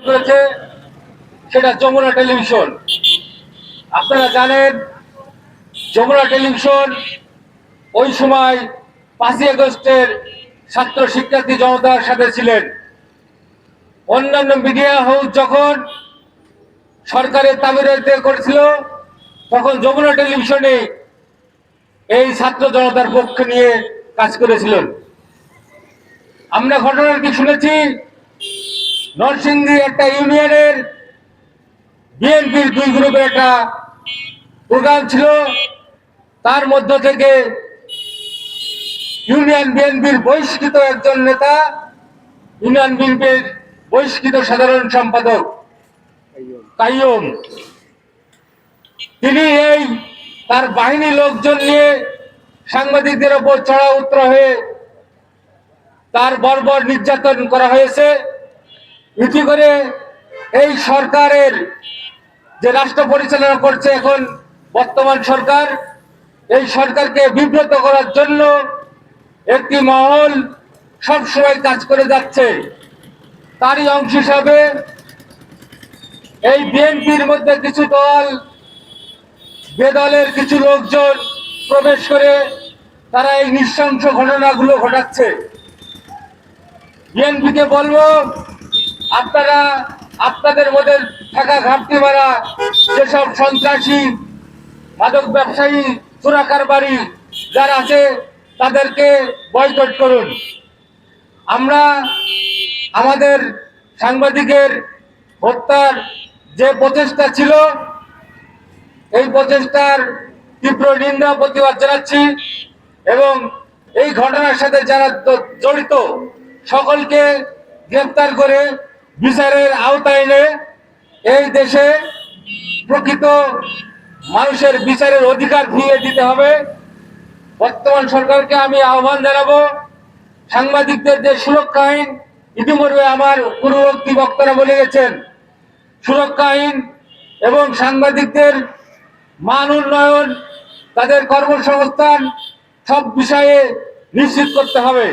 করেছে, সেটা যমুনা টেলিভিশন। আপনারা জানেন যমুনা টেলিভিশন ওই সময় 5ই আগস্টের ছাত্র শিক্ষার্থী জনতার সাথে ছিলেন। অন্যান্য মিডিয়া হাউস যখন সরকারের তামিরাতে করেছিল, তখন যমুনা টেলিভিশনে এই ছাত্র জনতার পক্ষে নিয়ে কাজ করেছিলেন। আমরা ঘটনার কি শুনেছি, নরসিংদী একটা ইউনিয়নের বিএনপির 2 গ্রুপের একটা প্রোগ্রাম ছিল, তার মধ্য থেকে ইউনিয়ন বিএনপির বহিষ্কৃত একজন নেতা, ইউনিয়ন বিএনপির বহিষ্কৃত সাধারণ সম্পাদক কাইয়ুম, তিনি এই তার বাহিনী লোকজন নিয়ে সাংবাদিকদের ওপর চড়া উতরা হয়ে তার বর্বর নির্যাতন করা হয়েছে। এতে করে এই সরকারের যে রাষ্ট্র পরিচালনা করছে এখন বর্তমান সরকার, এই সরকারকে বিব্রত করার জন্য একটি মহল সবসময় কাজ করে যাচ্ছে। তারই অংশ হিসাবে এই বিএনপির মধ্যে কিছু দল, বেদলের কিছু লোকজন প্রবেশ করে তারা এই নৃশংস ঘটনাগুলো ঘটাচ্ছে। বিএনপিকে বলবো, আপনারা আপনাদের মধ্যে থাকা ঘাটতি মারা যেসব সন্ত্রাসী, মাদক ব্যবসায়ী, চোরা কারবারি যারা আছে তাদেরকে বয়কট করুন। আমরা আমাদের সাংবাদিকের হত্যার যে প্রচেষ্টা ছিল, এই প্রচেষ্টার তীব্র নিন্দা প্রতিবাদ জানাচ্ছি এবং এই ঘটনার সাথে যারা জড়িত সকলকে গ্রেফতার করে বিচারের আওতায় এনে এই দেশে প্রকৃত মানুষের বিচারের অধিকার ফিরিয়ে দিতে হবে। বর্তমান সরকারকে আমি আহ্বান জানাবো, সাংবাদিকদের যে সুরক্ষা আইন, ইতিমধ্যে আমার পূর্ববর্তী বক্তারা বলে গেছেন, সুরক্ষা আইন এবং সাংবাদিকদের মান উন্নয়ন, তাদের কর্মসংস্থান সব বিষয়ে নিশ্চিত করতে হবে।